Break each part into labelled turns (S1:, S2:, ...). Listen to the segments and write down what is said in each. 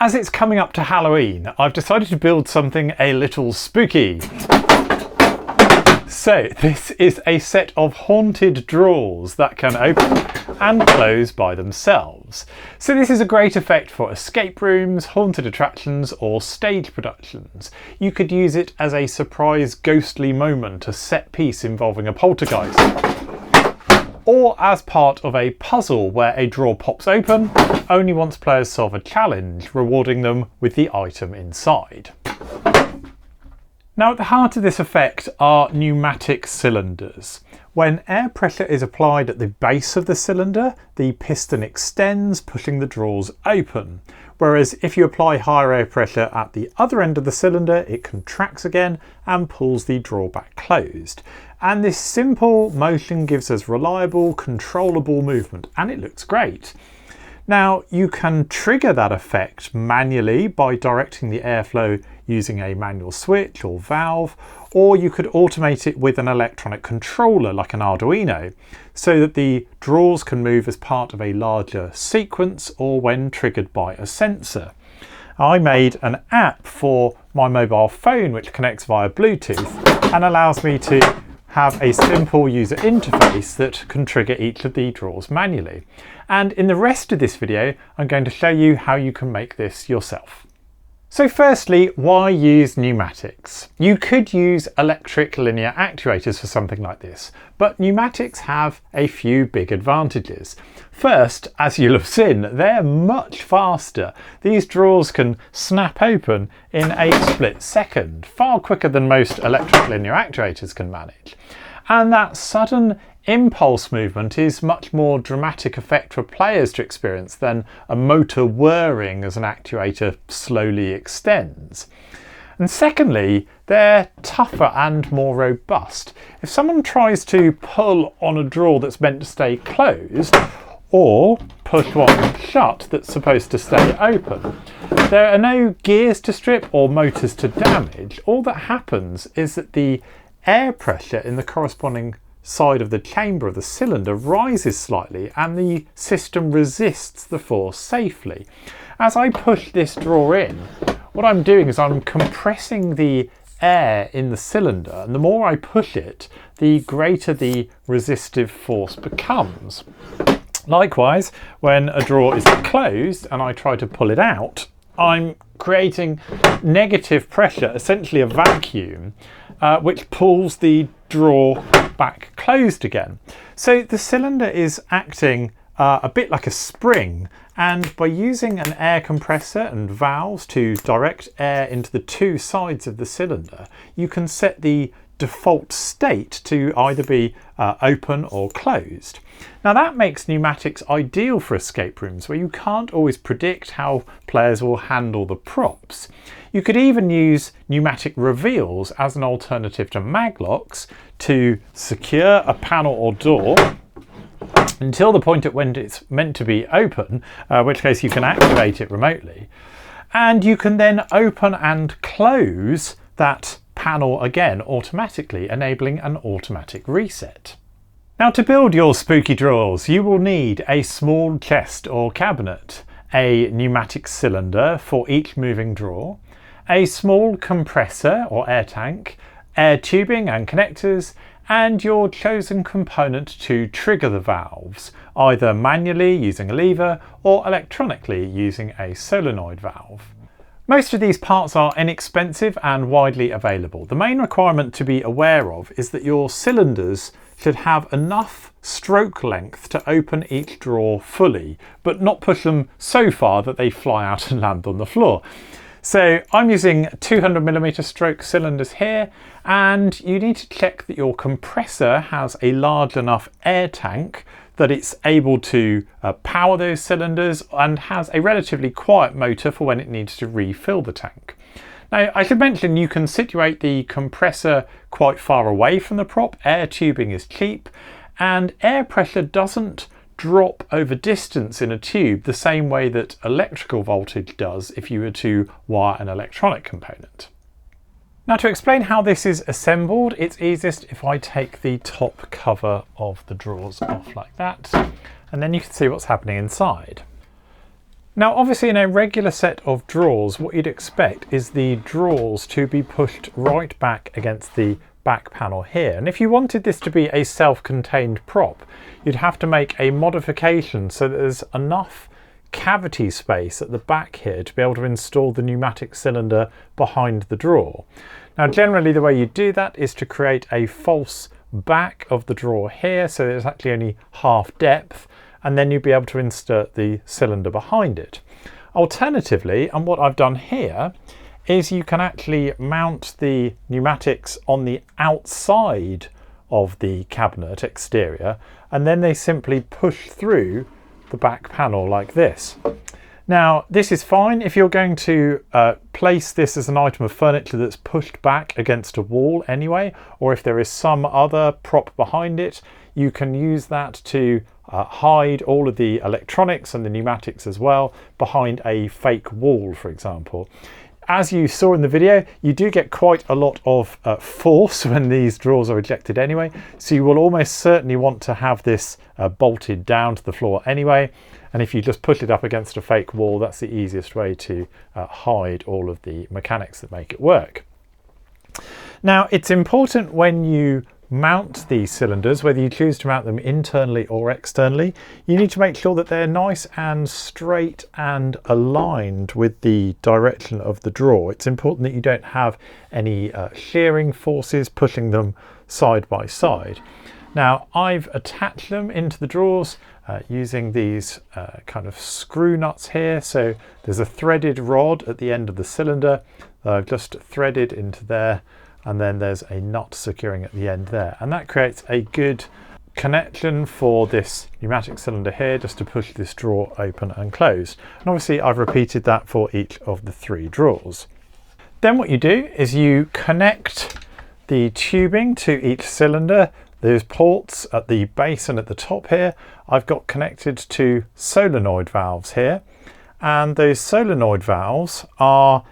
S1: As it's coming up to Halloween, I've decided to build something a little spooky. So this is a set of haunted drawers that can open and close by themselves. So this is a great effect for escape rooms, haunted attractions or stage productions. You could use it as a surprise ghostly moment, a set piece involving a poltergeist. Or as part of a puzzle where a drawer pops open only once players solve a challenge, rewarding them with the item inside. Now, at the heart of this effect are pneumatic cylinders. When air pressure is applied at the base of the cylinder, the piston extends, pushing the drawers open. Whereas if you apply higher air pressure at the other end of the cylinder, it contracts again and pulls the drawer back closed. And this simple motion gives us reliable, controllable movement, and it looks great. Now, you can trigger that effect manually by directing the airflow using a manual switch or valve, or you could automate it with an electronic controller like an Arduino, so that the drawers can move as part of a larger sequence or when triggered by a sensor. I made an app for my mobile phone which connects via Bluetooth and allows me to have a simple user interface that can trigger each of the drawers manually. And in the rest of this video, I'm going to show you how you can make this yourself. So firstly, why use pneumatics? You could use electric linear actuators for something like this, but pneumatics have a few big advantages. First, as you'll have seen, they're much faster. These drawers can snap open in a split second, far quicker than most electric linear actuators can manage. And that sudden impulse movement is much more dramatic effect for players to experience than a motor whirring as an actuator slowly extends. And secondly, they're tougher and more robust. If someone tries to pull on a drawer that's meant to stay closed, or push one shut that's supposed to stay open, there are no gears to strip or motors to damage. All that happens is that the air pressure in the corresponding side of the chamber of the cylinder rises slightly and the system resists the force safely. As I push this drawer in, what I'm doing is I'm compressing the air in the cylinder, and the more I push it, the greater the resistive force becomes. Likewise, when a drawer is closed and I try to pull it out, I'm creating negative pressure, essentially a vacuum, which pulls the drawer back closed again. So the cylinder is acting a bit like a spring, and by using an air compressor and valves to direct air into the two sides of the cylinder, you can set the default state to either be open or closed. Now that makes pneumatics ideal for escape rooms where you can't always predict how players will handle the props. You could even use pneumatic reveals as an alternative to maglocks to secure a panel or door until the point at when it's meant to be open, in which case you can activate it remotely. And you can then open and close that panel again automatically, enabling an automatic reset. Now, to build your spooky drawers, you will need a small chest or cabinet, a pneumatic cylinder for each moving drawer, a small compressor or air tank, air tubing and connectors, and your chosen component to trigger the valves, either manually using a lever or electronically using a solenoid valve. Most of these parts are inexpensive and widely available. The main requirement to be aware of is that your cylinders should have enough stroke length to open each drawer fully, but not push them so far that they fly out and land on the floor. So I'm using 200mm stroke cylinders here, and you need to check that your compressor has a large enough air tank that it's able to power those cylinders and has a relatively quiet motor for when it needs to refill the tank. Now, I should mention you can situate the compressor quite far away from the prop. Air tubing is cheap, and air pressure doesn't drop over distance in a tube the same way that electrical voltage does if you were to wire an electronic component. Now, to explain how this is assembled, it's easiest if I take the top cover of the drawers off like that, and then you can see what's happening inside. Now obviously in a regular set of drawers, what you'd expect is the drawers to be pushed right back against the back panel here. And if you wanted this to be a self-contained prop, you'd have to make a modification so that there's enough cavity space at the back here to be able to install the pneumatic cylinder behind the drawer. Now generally the way you do that is to create a false back of the drawer here, so there's actually only half depth, and then you'll be able to insert the cylinder behind it. Alternatively, and what I've done here, is you can actually mount the pneumatics on the outside of the cabinet exterior, and then they simply push through the back panel like this. Now this is fine if you're going to place this as an item of furniture that's pushed back against a wall anyway, or if there is some other prop behind it, you can use that to hide all of the electronics and the pneumatics as well behind a fake wall, for example. As you saw in the video, you do get quite a lot of force when these drawers are ejected anyway, so you will almost certainly want to have this bolted down to the floor anyway. And if you just push it up against a fake wall, that's the easiest way to hide all of the mechanics that make it work. Now, it's important when you mount these cylinders, whether you choose to mount them internally or externally, you need to make sure that they're nice and straight and aligned with the direction of the drawer. It's important that you don't have any shearing forces pushing them side by side. Now I've attached them into the drawers using these kind of screw nuts here. So there's a threaded rod at the end of the cylinder that I've just threaded into there, and then there's a nut securing at the end there, and that creates a good connection for this pneumatic cylinder here just to push this drawer open and closed. And obviously I've repeated that for each of the 3 drawers. Then what you do is you connect the tubing to each cylinder. Those ports at the base and at the top here, I've got connected to solenoid valves here. And those solenoid valves are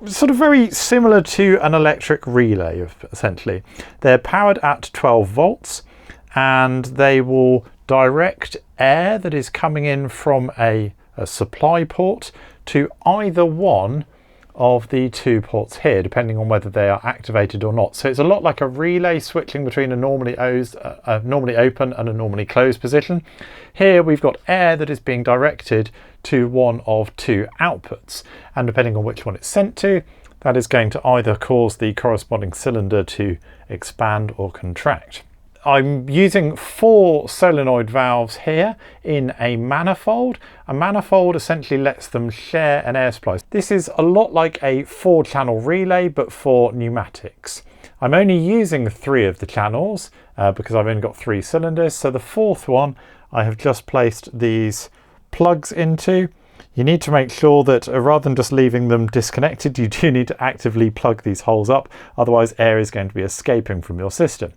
S1: sort of very similar to an electric relay, essentially. They're powered at 12 volts, and they will direct air that is coming in from a supply port to either one of the 2 ports here, depending on whether they are activated or not. So it's a lot like a relay switching between a normally open and a normally closed position. Here we've got air that is being directed to one of 2 outputs, and depending on which one it's sent to, that is going to either cause the corresponding cylinder to expand or contract. I'm using 4 solenoid valves here in a manifold. A manifold essentially lets them share an air supply. This is a lot like a 4-channel relay, but for pneumatics. I'm only using 3 of the channels because I've only got 3 cylinders. So the 4th one I have just placed these plugs into. You need to make sure that rather than just leaving them disconnected, you do need to actively plug these holes up. Otherwise air is going to be escaping from your system.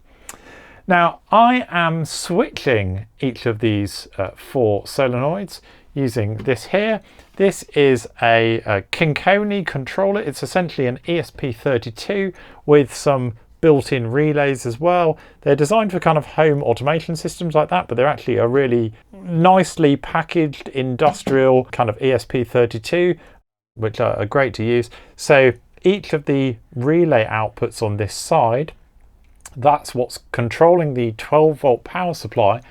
S1: Now I am switching each of these 4 solenoids using this here. This is a Kinkoni controller. It's essentially an ESP32 with some built-in relays as well. They're designed for kind of home automation systems like that, but they're actually a really nicely packaged industrial kind of ESP32, which are great to use. So each of the relay outputs on this side, that's what's controlling the 12-volt power supply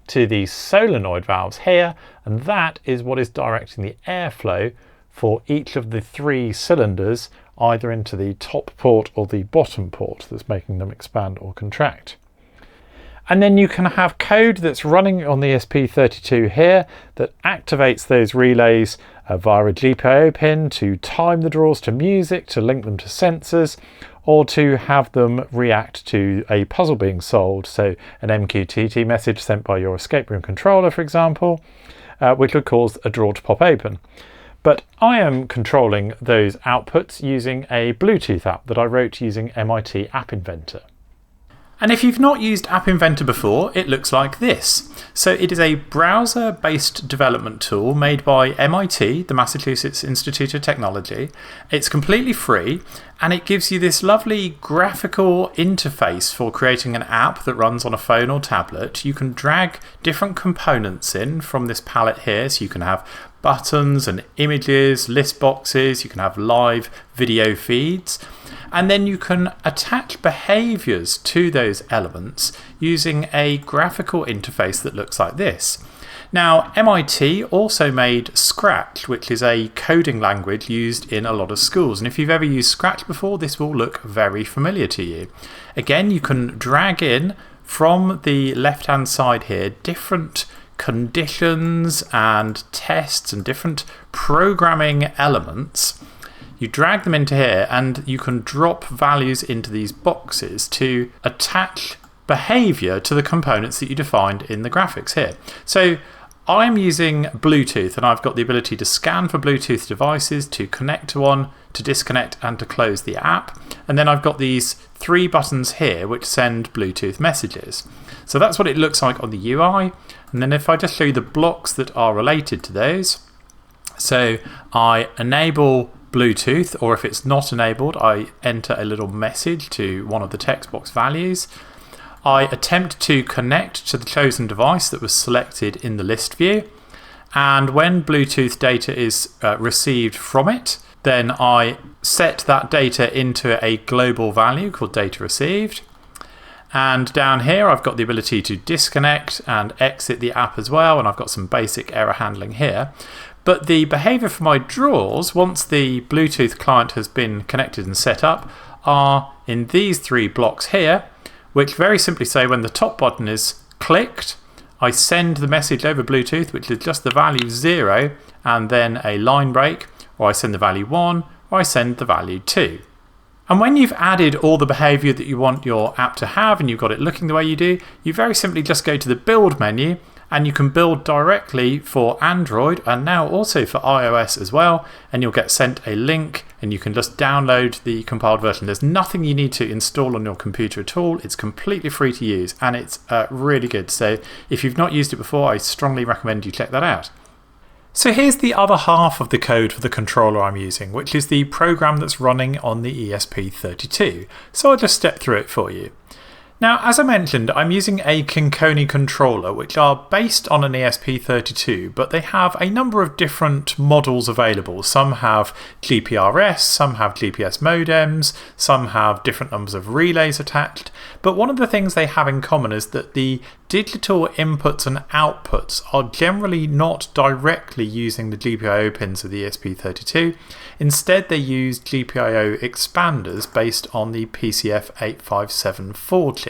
S1: to these solenoid valves here, and that is what is directing the airflow for each of the 3 cylinders, either into the top port or the bottom port that's making them expand or contract. And then you can have code that's running on the ESP32 here that activates those relays via a GPIO pin to time the drawers to music, to link them to sensors, or to have them react to a puzzle being solved. So an MQTT message sent by your escape room controller, for example, which would cause a drawer to pop open. But I am controlling those outputs using a Bluetooth app that I wrote using MIT App Inventor. And if you've not used App Inventor before, it looks like this. So it is a browser-based development tool made by MIT, the Massachusetts Institute of Technology. It's completely free, and it gives you this lovely graphical interface for creating an app that runs on a phone or tablet. You can drag different components in from this palette here, so you can have buttons and images, list boxes, you can have live video feeds, and then you can attach behaviours to those elements using a graphical interface that looks like this. Now, MIT also made Scratch, which is a coding language used in a lot of schools. And if you've ever used Scratch before, this will look very familiar to you. Again, you can drag in from the left-hand side here different conditions and tests and different programming elements. You drag them into here and you can drop values into these boxes to attach behaviour to the components that you defined in the graphics here. So I'm using Bluetooth and I've got the ability to scan for Bluetooth devices, to connect to one, to disconnect and to close the app. And then I've got these 3 buttons here which send Bluetooth messages. So that's what it looks like on the UI. And then if I just show you the blocks that are related to those. So I enable Bluetooth, or if it's not enabled, I enter a little message to one of the text box values. I attempt to connect to the chosen device that was selected in the list view, and when Bluetooth data is received from it, then I set that data into a global value called data received. And down here I've got the ability to disconnect and exit the app as well, and I've got some basic error handling here. But the behaviour for my drawers, once the Bluetooth client has been connected and set up, are in these 3 blocks here, which very simply say when the top button is clicked, I send the message over Bluetooth, which is just the value 0 and then a line break, or I send the value 1, or I send the value 2. And when you've added all the behaviour that you want your app to have and you've got it looking the way you do, you very simply just go to the build menu and you can build directly for Android and now also for iOS as well, and you'll get sent a link and you can just download the compiled version. There's nothing you need to install on your computer at all. It's completely free to use and it's really good. So if you've not used it before, I strongly recommend you check that out. So here's the other half of the code for the controller I'm using, which is the program that's running on the ESP32. So I'll just step through it for you. Now, as I mentioned, I'm using a Conconi controller, which are based on an ESP32, but they have a number of different models available. Some have GPRS, some have GPS modems, some have different numbers of relays attached. But one of the things they have in common is that the digital inputs and outputs are generally not directly using the GPIO pins of the ESP32. Instead, they use GPIO expanders based on the PCF8574 chip.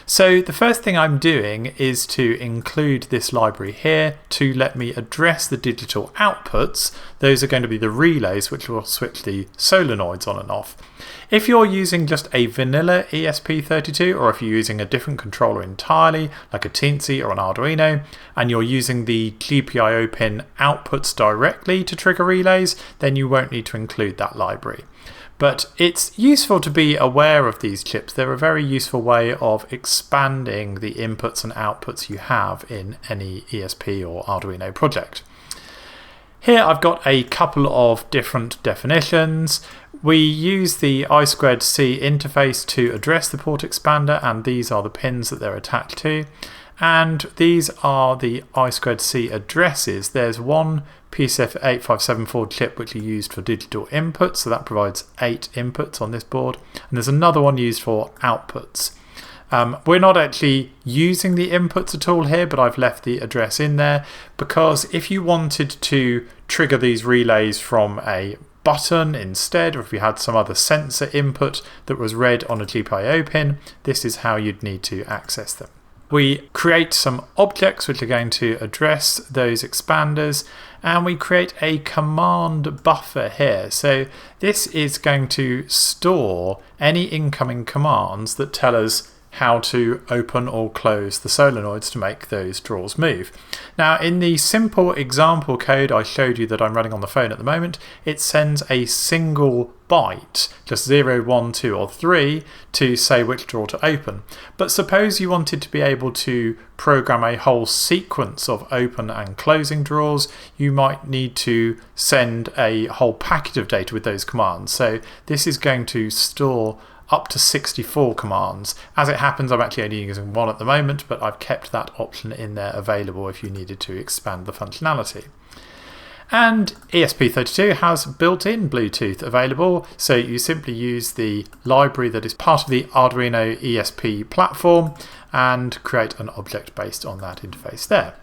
S1: So the first thing I'm doing is to include this library here to let me address the digital outputs. Those are going to be the relays which will switch the solenoids on and off. If you're using just a vanilla ESP32, or if you're using a different controller entirely, like a Teensy or an Arduino, and you're using the GPIO pin outputs directly to trigger relays, then you won't need to include that library. But it's useful to be aware of these chips. They're a very useful way of expanding the inputs and outputs you have in any ESP or Arduino project. Here I've got a couple of different definitions. We use the I2C interface to address the port expander, and these are the pins that they're attached to. And these are the I2C addresses. There's one PCF8574 chip which is used for digital inputs, so that provides 8 inputs on this board, and there's another one used for outputs. We're not actually using the inputs at all here, but I've left the address in there because if you wanted to trigger these relays from a button instead, or if you had some other sensor input that was read on a GPIO pin, this is how you'd need to access them. We create some objects which are going to address those expanders, and we create a command buffer here. So this is going to store any incoming commands that tell us how to open or close the solenoids to make those drawers move. Now, in the simple example code I showed you that I'm running on the phone at the moment, it sends a single byte, just 0, 1, 2 or 3, to say which drawer to open. But suppose you wanted to be able to program a whole sequence of open and closing drawers, you might need to send a whole packet of data with those commands. So this is going to store up to 64 commands. As it happens, I'm actually only using one at the moment, but I've kept that option in there available if you needed to expand the functionality. And ESP32 has built-in Bluetooth available, so you simply use the library that is part of the Arduino ESP platform and create an object based on that interface there.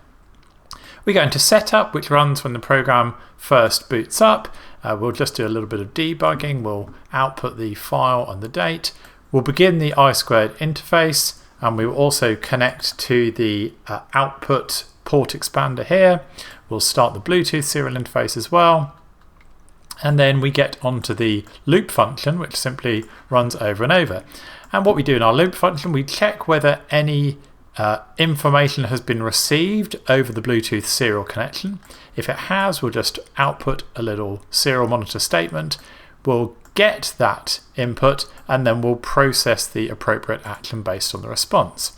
S1: We go into Setup, which runs when the program first boots up. We'll just do a little bit of debugging. We'll output the file and the date. We'll begin the I2 interface, and we will also connect to the output port expander here. We'll start the Bluetooth serial interface as well. And then we get onto the loop function, which simply runs over and over. And what we do in our loop function, we check whether any information has been received over the Bluetooth serial connection. If it has, we'll just output a little serial monitor statement. We'll get that input and then we'll process the appropriate action based on the response.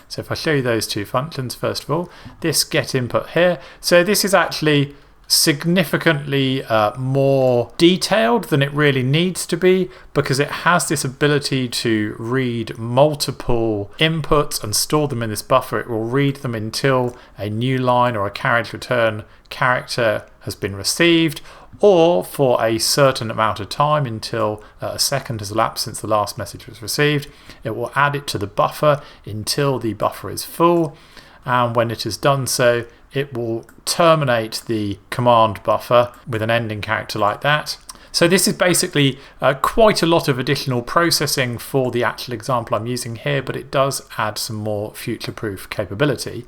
S1: So if I show you those two functions, first of all, this get input here. So this is actually significantly more detailed than it really needs to be, because it has this ability to read multiple inputs and store them in this buffer. It will read them until a new line or a carriage return character has been received, or for a certain amount of time until a second has elapsed since the last message was received. It will add it to the buffer until the buffer is full, and when it has done so, it will terminate the command buffer with an ending character like that. So this is basically quite a lot of additional processing for the actual example I'm using here, but it does add some more future-proof capability.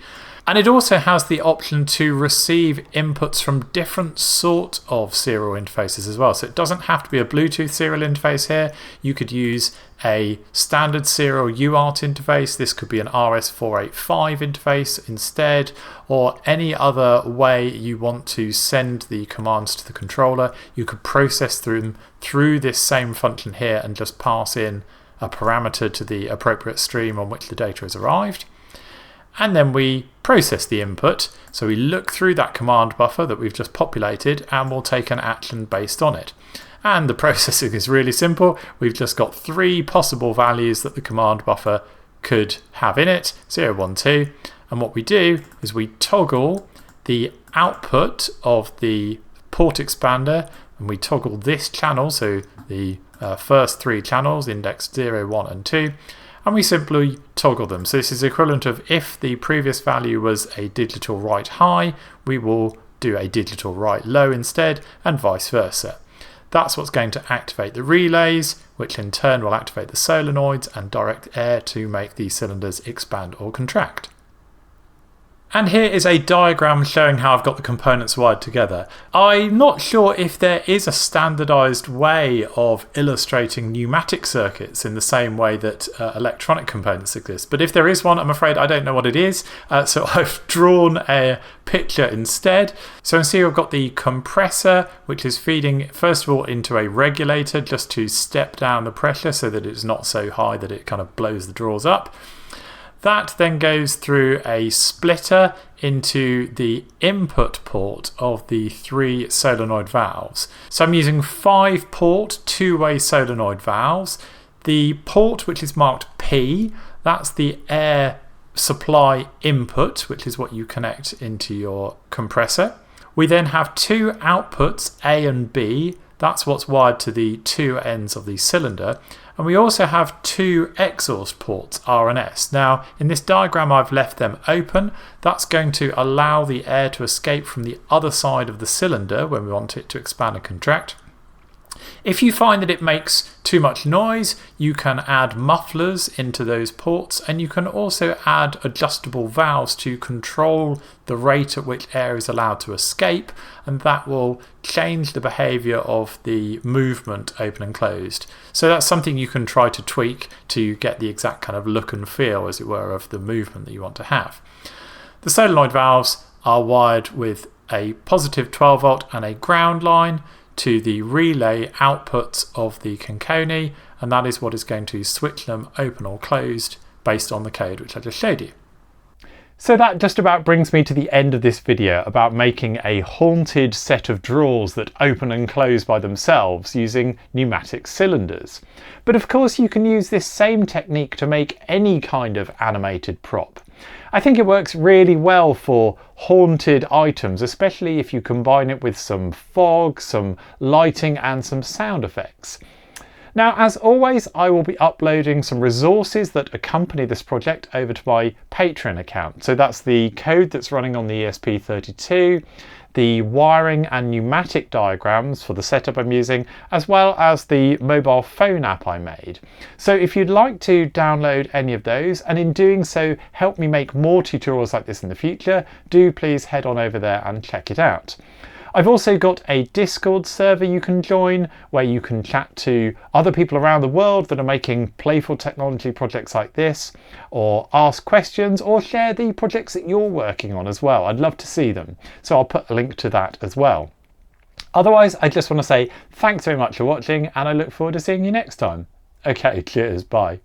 S1: And it also has the option to receive inputs from different sorts of serial interfaces as well. So it doesn't have to be a Bluetooth serial interface here. You could use a standard serial UART interface. This could be an RS485 interface instead, or any other way you want to send the commands to the controller. You could process them through this same function here and just pass in a parameter to the appropriate stream on which the data has arrived. And then we process the input. So we look through that command buffer that we've just populated and we'll take an action based on it. And the processing is really simple. We've just got three possible values that the command buffer could have in it, 0, 1, 2. And what we do is we toggle the output of the port expander, and we toggle this channel, so the first three channels, index 0, 1, and 2. And we simply toggle them. So this is equivalent of if the previous value was a digital write high, we will do a digital write low instead, and vice versa. That's what's going to activate the relays, which in turn will activate the solenoids and direct air to make the cylinders expand or contract. And here is a diagram showing how I've got the components wired together. I'm not sure if there is a standardized way of illustrating pneumatic circuits in the same way that electronic components exist, but if there is one, I'm afraid I don't know what it is, so I've drawn a picture instead. So you see I've got the compressor, which is feeding first of all into a regulator just to step down the pressure so that it's not so high that it kind of blows the drawers up. That then goes through a splitter into the input port of the three solenoid valves. So I'm using 5-port two-way solenoid valves. The port which is marked P, that's the air supply input, which is what you connect into your compressor. We then have two outputs, A and B. That's what's wired to the two ends of the cylinder. And we also have two exhaust ports, R and S. Now, in this diagram, I've left them open. That's going to allow the air to escape from the other side of the cylinder when we want it to expand and contract. If you find that it makes too much noise, you can add mufflers into those ports, and you can also add adjustable valves to control the rate at which air is allowed to escape, and that will change the behavior of the movement open and closed. So that's something you can try to tweak to get the exact kind of look and feel, as it were, of the movement that you want to have. The solenoid valves are wired with a positive 12 volt and a ground line to the relay outputs of the Conconi, and that is what is going to switch them open or closed based on the code which I just showed you. So that just about brings me to the end of this video about making a haunted set of drawers that open and close by themselves using pneumatic cylinders. But of course you can use this same technique to make any kind of animated prop. I think it works really well for haunted items, especially if you combine it with some fog, some lighting and some sound effects. Now, as always, I will be uploading some resources that accompany this project over to my Patreon account. So that's the code that's running on the ESP32, the wiring and pneumatic diagrams for the setup I'm using, as well as the mobile phone app I made. So if you'd like to download any of those, and in doing so help me make more tutorials like this in the future, do please head on over there and check it out. I've also got a Discord server you can join where you can chat to other people around the world that are making playful technology projects like this, or ask questions or share the projects that you're working on as well. I'd love to see them. So I'll put a link to that as well. Otherwise, I just want to say thanks very much for watching and I look forward to seeing you next time. Okay, cheers, bye.